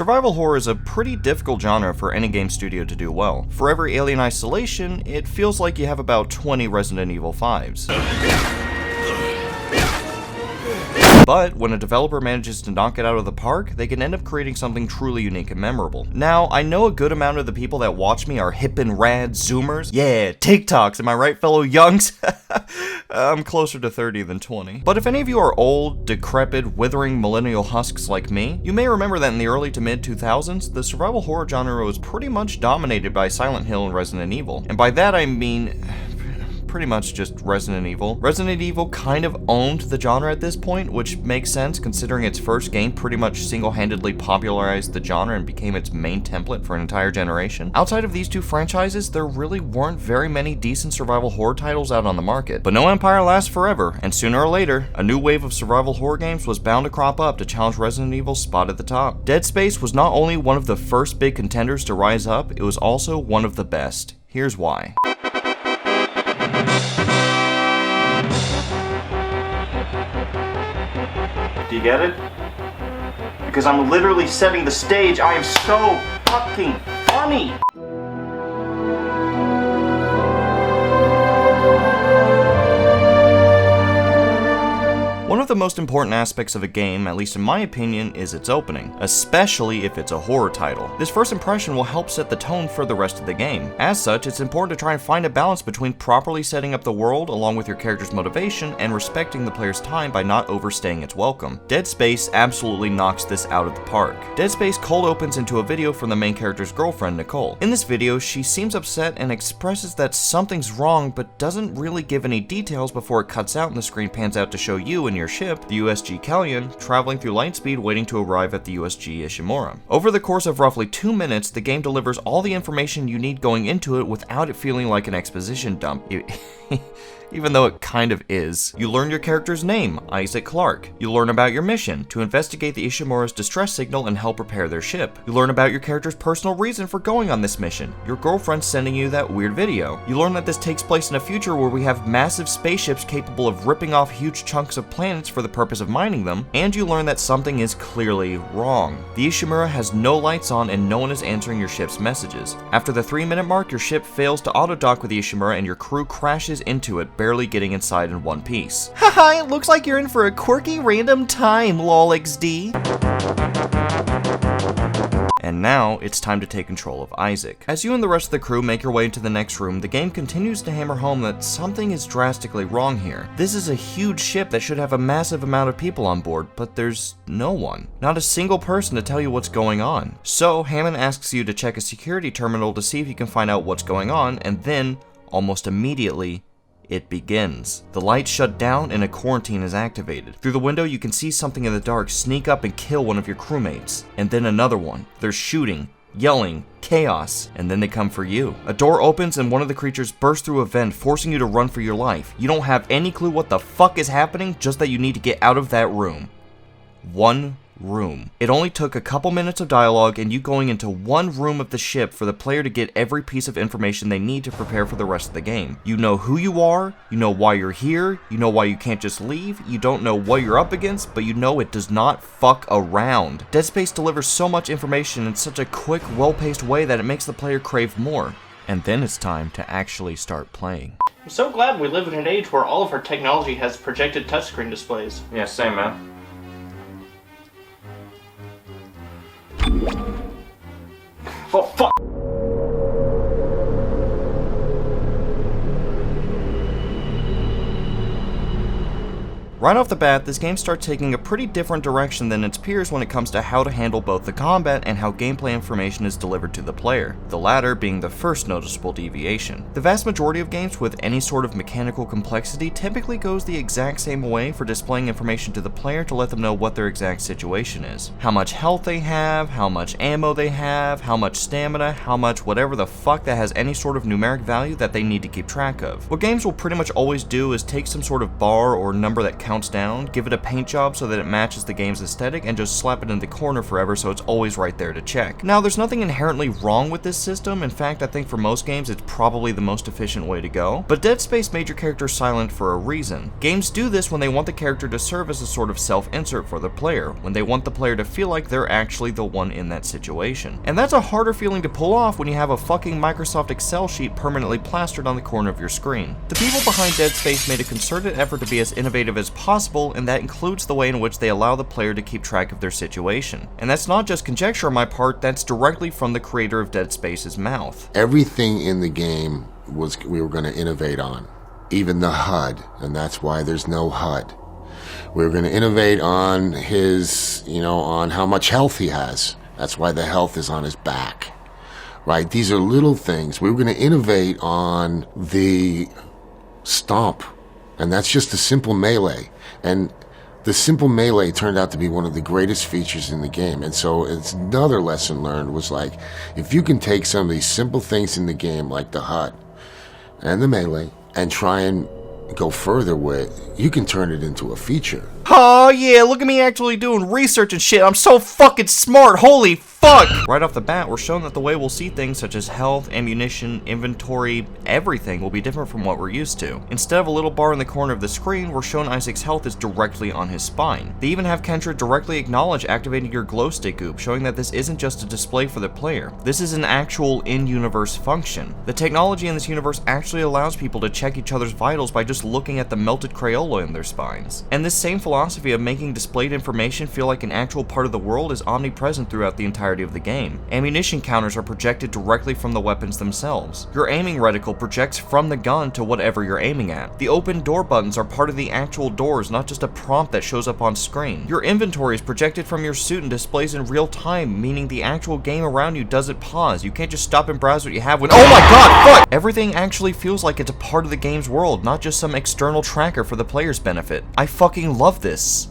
Survival horror is a pretty difficult genre for any game studio to do well. For every Alien Isolation, it feels like you have about 20 Resident Evil 5s. But when a developer manages to knock it out of the park, they can end up creating something truly unique and memorable. Now, I know a good amount of the people that watch me are hip and rad Zoomers. Yeah, TikToks, am I right, fellow youngs? I'm closer to 30 than 20. But if any of you are old, decrepit, withering millennial husks like me, you may remember that in the early to mid 2000s, the survival horror genre was pretty much dominated by Silent Hill and Resident Evil. And by that I mean pretty much just Resident Evil. Resident Evil kind of owned the genre at this point, which makes sense considering its first game pretty much single-handedly popularized the genre and became its main template for an entire generation. Outside of these two franchises, there really weren't very many decent survival horror titles out on the market. But no empire lasts forever, and sooner or later, a new wave of survival horror games was bound to crop up to challenge Resident Evil's spot at the top. Dead Space was not only one of the first big contenders to rise up, it was also one of the best. Here's why. Do you get it? Because I'm literally setting the stage. I am so fucking funny! One of the most important aspects of a game, at least in my opinion, is its opening, especially if it's a horror title. This first impression will help set the tone for the rest of the game. As such, it's important to try and find a balance between properly setting up the world along with your character's motivation and respecting the player's time by not overstaying its welcome. Dead Space absolutely knocks this out of the park. Dead Space cold opens into a video from the main character's girlfriend, Nicole. In this video, she seems upset and expresses that something's wrong but doesn't really give any details before it cuts out and the screen pans out to show you and your ship, the USG Kellyan, traveling through light speed waiting to arrive at the USG Ishimura. Over the course of roughly 2 minutes, the game delivers all the information you need going into it without it feeling like an exposition dump. Even though it kind of is. You learn your character's name, Isaac Clarke. You learn about your mission, to investigate the Ishimura's distress signal and help repair their ship. You learn about your character's personal reason for going on this mission, your girlfriend sending you that weird video. You learn that this takes place in a future where we have massive spaceships capable of ripping off huge chunks of planets for the purpose of mining them, and you learn that something is clearly wrong. The Ishimura has no lights on and no one is answering your ship's messages. After the 3-minute mark, your ship fails to auto-dock with the Ishimura and your crew crashes into it, barely getting inside in one piece. Haha, it looks like you're in for a quirky random time, lol XD. And now, it's time to take control of Isaac. As you and the rest of the crew make your way into the next room, the game continues to hammer home that something is drastically wrong here. This is a huge ship that should have a massive amount of people on board, but there's no one. Not a single person to tell you what's going on. So, Hammond asks you to check a security terminal to see if you can find out what's going on, and then, almost immediately, it begins. The lights shut down and a quarantine is activated. Through the window you can see something in the dark sneak up and kill one of your crewmates. And then another one. They're shooting, yelling, chaos, and then they come for you. A door opens and one of the creatures bursts through a vent, forcing you to run for your life. You don't have any clue what the fuck is happening, just that you need to get out of that room. One room. It only took a couple minutes of dialogue and you going into one room of the ship for the player to get every piece of information they need to prepare for the rest of the game. You know who you are, you know why you're here, you know why you can't just leave, you don't know what you're up against, but you know it does not fuck around. Dead Space delivers so much information in such a quick, well-paced way that it makes the player crave more. And then it's time to actually start playing. I'm so glad we live in an age where all of our technology has projected touchscreen displays. Yeah, same, man. Oh, fuck! Right off the bat, this game starts taking a pretty different direction than its peers when it comes to how to handle both the combat and how gameplay information is delivered to the player, the latter being the first noticeable deviation. The vast majority of games with any sort of mechanical complexity typically goes the exact same way for displaying information to the player to let them know what their exact situation is. How much health they have, how much ammo they have, how much stamina, how much whatever the fuck that has any sort of numeric value that they need to keep track of. What games will pretty much always do is take some sort of bar or number that counts down, give it a paint job so that it matches the game's aesthetic, and just slap it in the corner forever so it's always right there to check. Now, there's nothing inherently wrong with this system. In fact, I think for most games it's probably the most efficient way to go, but Dead Space made your character silent for a reason. Games do this when they want the character to serve as a sort of self-insert for the player, when they want the player to feel like they're actually the one in that situation. And that's a harder feeling to pull off when you have a fucking Microsoft Excel sheet permanently plastered on the corner of your screen. The people behind Dead Space made a concerted effort to be as innovative as possible, and that includes the way in which they allow the player to keep track of their situation. And that's not just conjecture on my part, that's directly from the creator of Dead Space's mouth. Everything in the game we were going to innovate on, even the HUD, and that's why there's no HUD. We were going to innovate on his, on how much health he has. That's why the health is on his back, right? These are little things. We were going to innovate on the stomp, and that's just a simple melee. And the simple melee turned out to be one of the greatest features in the game. And so it's another lesson learned was like, if you can take some of these simple things in the game, like the HUD and the melee, and try and go further with, you can turn it into a feature. Oh yeah, look at me actually doing research and shit. I'm so fucking smart, holy fuck! Right off the bat, we're shown that the way we'll see things such as health, ammunition, inventory, everything will be different from what we're used to. Instead of a little bar in the corner of the screen, we're shown Isaac's health is directly on his spine. They even have Kendra directly acknowledge activating your glow stick goop, showing that this isn't just a display for the player. This is an actual in-universe function. The technology in this universe actually allows people to check each other's vitals by just looking at the melted Crayola in their spines. And this same philosophy of making displayed information feel like an actual part of the world is omnipresent throughout the entirety of the game. Ammunition counters are projected directly from the weapons themselves. Your aiming reticle projects from the gun to whatever you're aiming at. The open door buttons are part of the actual doors, not just a prompt that shows up on screen. Your inventory is projected from your suit and displays in real time, meaning the actual game around you doesn't pause. You can't just stop and browse what you have when— oh my god, fuck! Everything actually feels like it's a part of the game's world, not just some external tracker for the player's benefit. I fucking love this.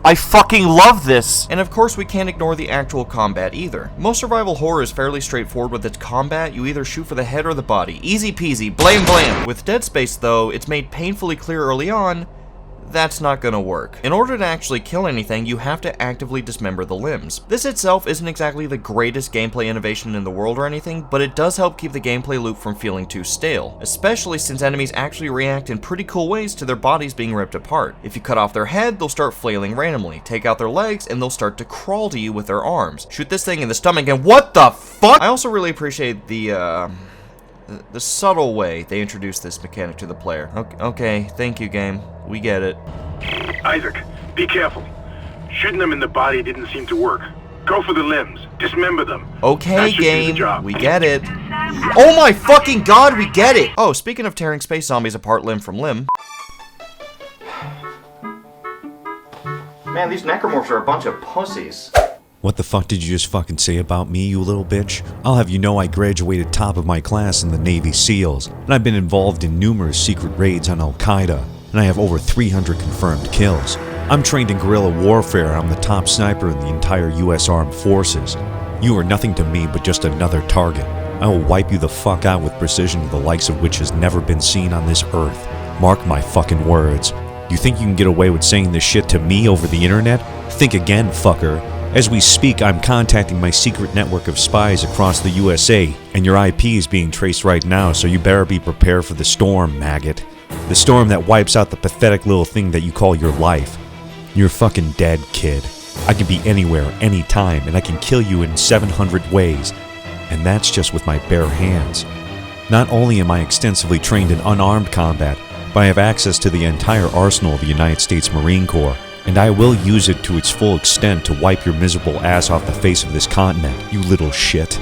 I fucking love this! And of course we can't ignore the actual combat either. Most survival horror is fairly straightforward with its combat. You either shoot for the head or the body. Easy peasy, blam blam! With Dead Space though, it's made painfully clear early on, that's not gonna work. In order to actually kill anything, you have to actively dismember the limbs. This itself isn't exactly the greatest gameplay innovation in the world or anything, but it does help keep the gameplay loop from feeling too stale, especially since enemies actually react in pretty cool ways to their bodies being ripped apart. If you cut off their head, they'll start flailing randomly. Take out their legs, and they'll start to crawl to you with their arms. Shoot this thing in the stomach, and what the fuck? I also really appreciate the subtle way they introduce this mechanic to the player. Okay, thank you, game. We get it. Isaac, be careful. Shooting them in the body didn't seem to work. Go for the limbs. Dismember them. Okay, game. We get it. Oh my fucking god, we get it! Oh, speaking of tearing space zombies apart limb from limb. Man, these Necromorphs are a bunch of pussies. What the fuck did you just fucking say about me, you little bitch? I'll have you know I graduated top of my class in the Navy SEALs, and I've been involved in numerous secret raids on Al-Qaeda, and I have over 300 confirmed kills. I'm trained in guerrilla warfare, and I'm the top sniper in the entire US Armed Forces. You are nothing to me but just another target. I will wipe you the fuck out with precision the likes of which has never been seen on this earth. Mark my fucking words. You think you can get away with saying this shit to me over the internet? Think again, fucker. As we speak, I'm contacting my secret network of spies across the USA, and your IP is being traced right now, so you better be prepared for the storm, maggot. The storm that wipes out the pathetic little thing that you call your life. You're fucking dead, kid. I can be anywhere, anytime, and I can kill you in 700 ways. And that's just with my bare hands. Not only am I extensively trained in unarmed combat, but I have access to the entire arsenal of the United States Marine Corps, and I will use it to its full extent to wipe your miserable ass off the face of this continent, you little shit.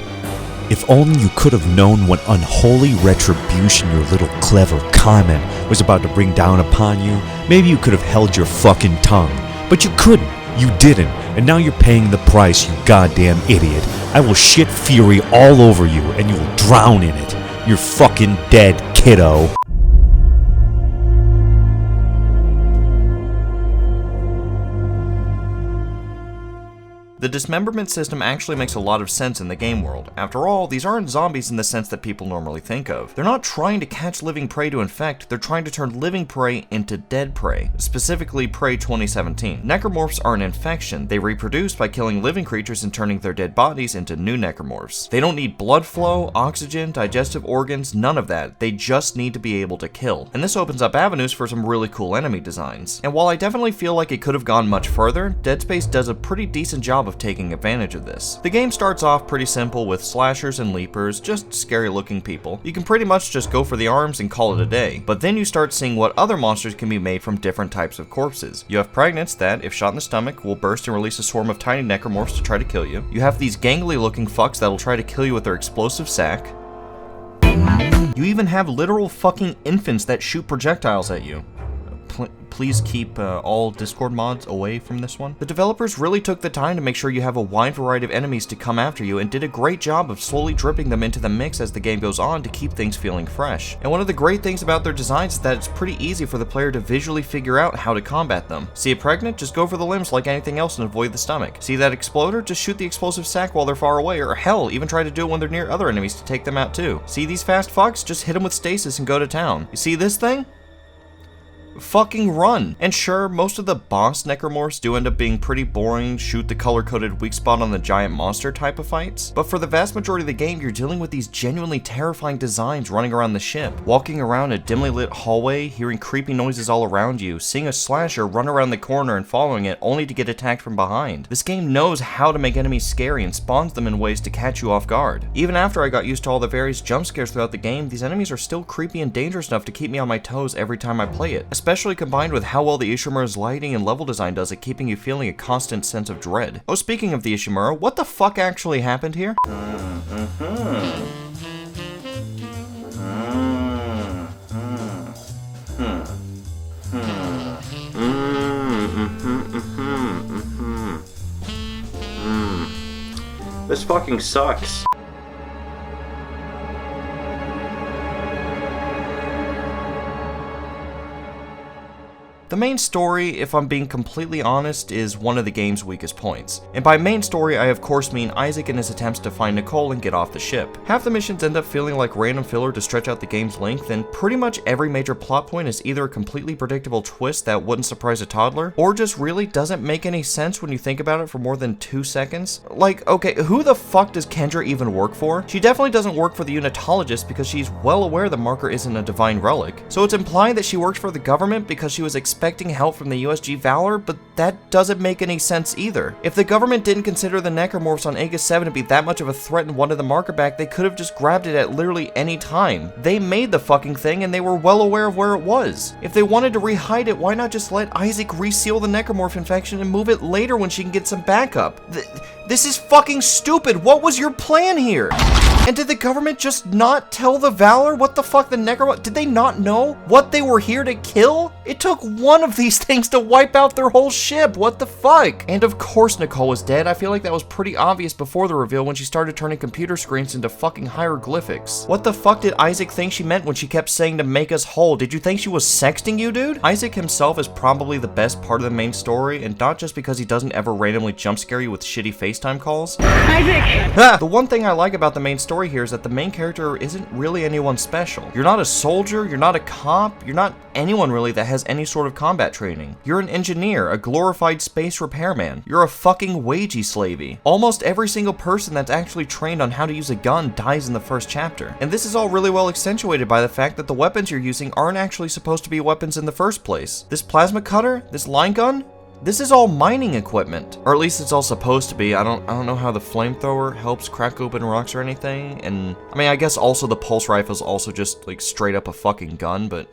If only you could have known what unholy retribution your little clever comment was about to bring down upon you, maybe you could have held your fucking tongue. But you couldn't. You didn't. And now you're paying the price, you goddamn idiot. I will shit fury all over you, and you'll drown in it. You're fucking dead, kiddo. The The dismemberment system actually makes a lot of sense in the game world. After all, these aren't zombies in the sense that people normally think of. They're not trying to catch living prey to infect, they're trying to turn living prey into dead prey, specifically Prey 2017. Necromorphs are an infection. They reproduce by killing living creatures and turning their dead bodies into new necromorphs. They don't need blood flow, oxygen, digestive organs, none of that. They just need to be able to kill. And this opens up avenues for some really cool enemy designs. And while I definitely feel like it could have gone much further, Dead Space does a pretty decent job of taking advantage of this. The game starts off pretty simple with slashers and leapers, just scary looking people. You can pretty much just go for the arms and call it a day. But then you start seeing what other monsters can be made from different types of corpses. You have Pregnants that, if shot in the stomach, will burst and release a swarm of tiny necromorphs to try to kill you. You have these gangly looking fucks that'll try to kill you with their explosive sack. You even have literal fucking infants that shoot projectiles at you. Please keep all Discord mods away from this one. The developers really took the time to make sure you have a wide variety of enemies to come after you and did a great job of slowly dripping them into the mix as the game goes on to keep things feeling fresh. And one of the great things about their designs is that it's pretty easy for the player to visually figure out how to combat them. See a Pregnant? Just go for the limbs like anything else and avoid the stomach. See that Exploder? Just shoot the explosive sack while they're far away, or hell, even try to do it when they're near other enemies to take them out too. See these fast fucks? Just hit them with stasis and go to town. You see this thing? Fucking run. And sure, most of the boss necromorphs do end up being pretty boring, shoot the color-coded weak spot on the giant monster type of fights, but for the vast majority of the game, you're dealing with these genuinely terrifying designs running around the ship, walking around a dimly lit hallway, hearing creepy noises all around you, seeing a slasher run around the corner and following it only to get attacked from behind. This game knows how to make enemies scary and spawns them in ways to catch you off guard. Even after I got used to all the various jump scares throughout the game, these enemies are still creepy and dangerous enough to keep me on my toes every time I play it, especially combined with how well the Ishimura's lighting and level design does at keeping you feeling a constant sense of dread. Oh, speaking of the Ishimura, what the fuck actually happened here? This fucking sucks. The main story, if I'm being completely honest, is one of the game's weakest points. And by main story, I of course mean Isaac and his attempts to find Nicole and get off the ship. Half the missions end up feeling like random filler to stretch out the game's length, and pretty much every major plot point is either a completely predictable twist that wouldn't surprise a toddler, or just really doesn't make any sense when you think about it for more than 2 seconds. Like, okay, who the fuck does Kendra even work for? She definitely doesn't work for the Unitologist because she's well aware the marker isn't a divine relic. So it's implied that she works for the government because she was expecting help from the USG Valor, but that doesn't make any sense either. If the government didn't consider the Necromorphs on Aegis 7 to be that much of a threat and wanted the marker back, they could have just grabbed it at literally any time. They made the fucking thing and they were well aware of where it was. If they wanted to re-hide it, why not just let Isaac reseal the Necromorph infection and move it later when she can get some backup? This is fucking stupid. What was your plan here? And did the government just not tell the Valor what the fuck the Necromorph? Did they not know what they were here to kill? It took one of these things to wipe out their whole ship. What the fuck? And of course Nicole was dead. I feel like that was pretty obvious before the reveal when she started turning computer screens into fucking hieroglyphics. What the fuck did Isaac think she meant when she kept saying to make us whole? Did you think she was sexting you, dude? Isaac himself is probably the best part of the main story, and not just because he doesn't ever randomly jump scare you with shitty FaceTime calls. Isaac! The one thing I like about the main story here is that the main character isn't really anyone special. You're not a soldier, you're not a cop, you're not anyone really that has any sort of combat training. You're an engineer, a glorified space repairman. You're a fucking wagey slavey. Almost every single person that's actually trained on how to use a gun dies in the first chapter. And this is all really well accentuated by the fact that the weapons you're using aren't actually supposed to be weapons in the first place. This plasma cutter, this line gun, this is all mining equipment, or at least it's all supposed to be. I don't know how the flamethrower helps crack open rocks or anything, and I mean, I guess also the pulse rifle is also just like straight up a fucking gun, but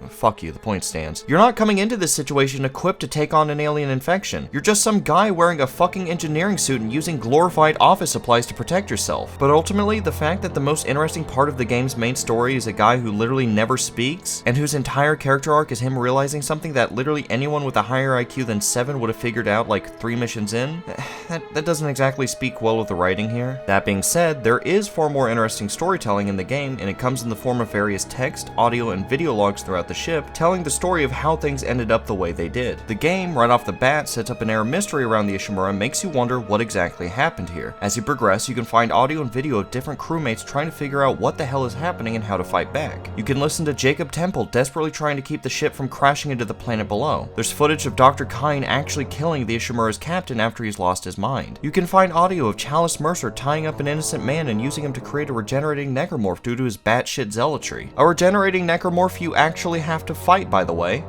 fuck you, the point stands. You're not coming into this situation equipped to take on an alien infection. You're just some guy wearing a fucking engineering suit and using glorified office supplies to protect yourself. But ultimately, the fact that the most interesting part of the game's main story is a guy who literally never speaks, and whose entire character arc is him realizing something that literally anyone with a higher IQ than 7 would have figured out like 3 missions in, that doesn't exactly speak well with the writing here. That being said, there is far more interesting storytelling in the game, and it comes in the form of various text, audio, and video logs throughout the ship, telling the story of how things ended up the way they did. The game, right off the bat, sets up an air of mystery around the Ishimura and makes you wonder what exactly happened here. As you progress, you can find audio and video of different crewmates trying to figure out what the hell is happening and how to fight back. You can listen to Jacob Temple desperately trying to keep the ship from crashing into the planet below. There's footage of Dr. Kyne actually killing the Ishimura's captain after he's lost his mind. You can find audio of Chalice Mercer tying up an innocent man and using him to create a regenerating necromorph due to his batshit zealotry. A regenerating necromorph you actually have to fight, by the way.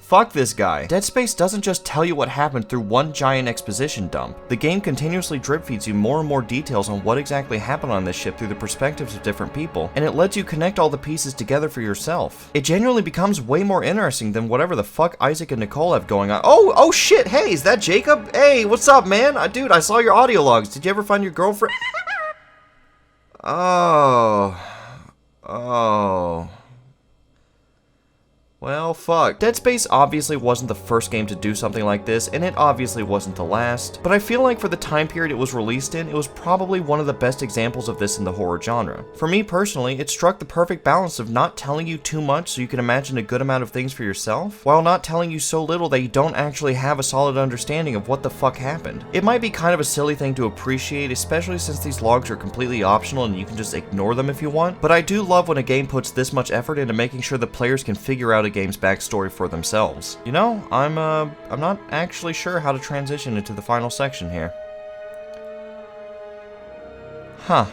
Fuck this guy. Dead Space doesn't just tell you what happened through one giant exposition dump. The game continuously drip feeds you more and more details on what exactly happened on this ship through the perspectives of different people, and it lets you connect all the pieces together for yourself. It genuinely becomes way more interesting than whatever the fuck Isaac and Nicole have going on. Oh shit, hey, is that Jacob? Hey, what's up, man? Dude, I saw your audio logs. Did you ever find your girlfriend? Oh. Well, fuck. Dead Space obviously wasn't the first game to do something like this, and it obviously wasn't the last, but I feel like for the time period it was released in, it was probably one of the best examples of this in the horror genre. For me personally, it struck the perfect balance of not telling you too much so you can imagine a good amount of things for yourself, while not telling you so little that you don't actually have a solid understanding of what the fuck happened. It might be kind of a silly thing to appreciate, especially since these logs are completely optional and you can just ignore them if you want, but I do love when a game puts this much effort into making sure the players can figure out a game's backstory for themselves. You know, I'm not actually sure how to transition into the final section here. Huh.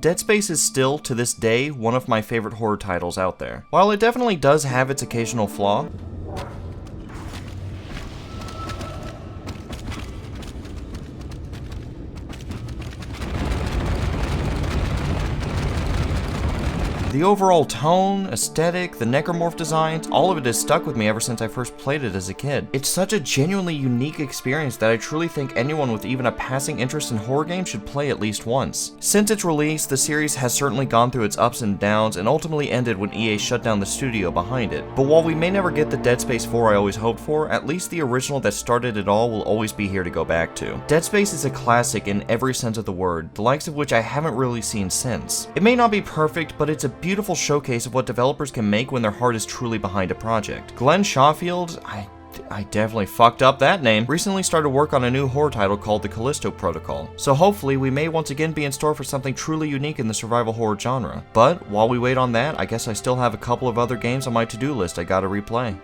Dead Space is still, to this day, one of my favorite horror titles out there. While it definitely does have its occasional flaw, the overall tone, aesthetic, the Necromorph designs, all of it has stuck with me ever since I first played it as a kid. It's such a genuinely unique experience that I truly think anyone with even a passing interest in horror games should play at least once. Since its release, the series has certainly gone through its ups and downs and ultimately ended when EA shut down the studio behind it. But while we may never get the Dead Space 4 I always hoped for, at least the original that started it all will always be here to go back to. Dead Space is a classic in every sense of the word, the likes of which I haven't really seen since. It may not be perfect, but it's a beautiful showcase of what developers can make when their heart is truly behind a project. Glenn Shawfield, I definitely fucked up that name, recently started work on a new horror title called The Callisto Protocol. So hopefully we may once again be in store for something truly unique in the survival horror genre. But while we wait on that, I guess I still have a couple of other games on my to-do list I gotta replay.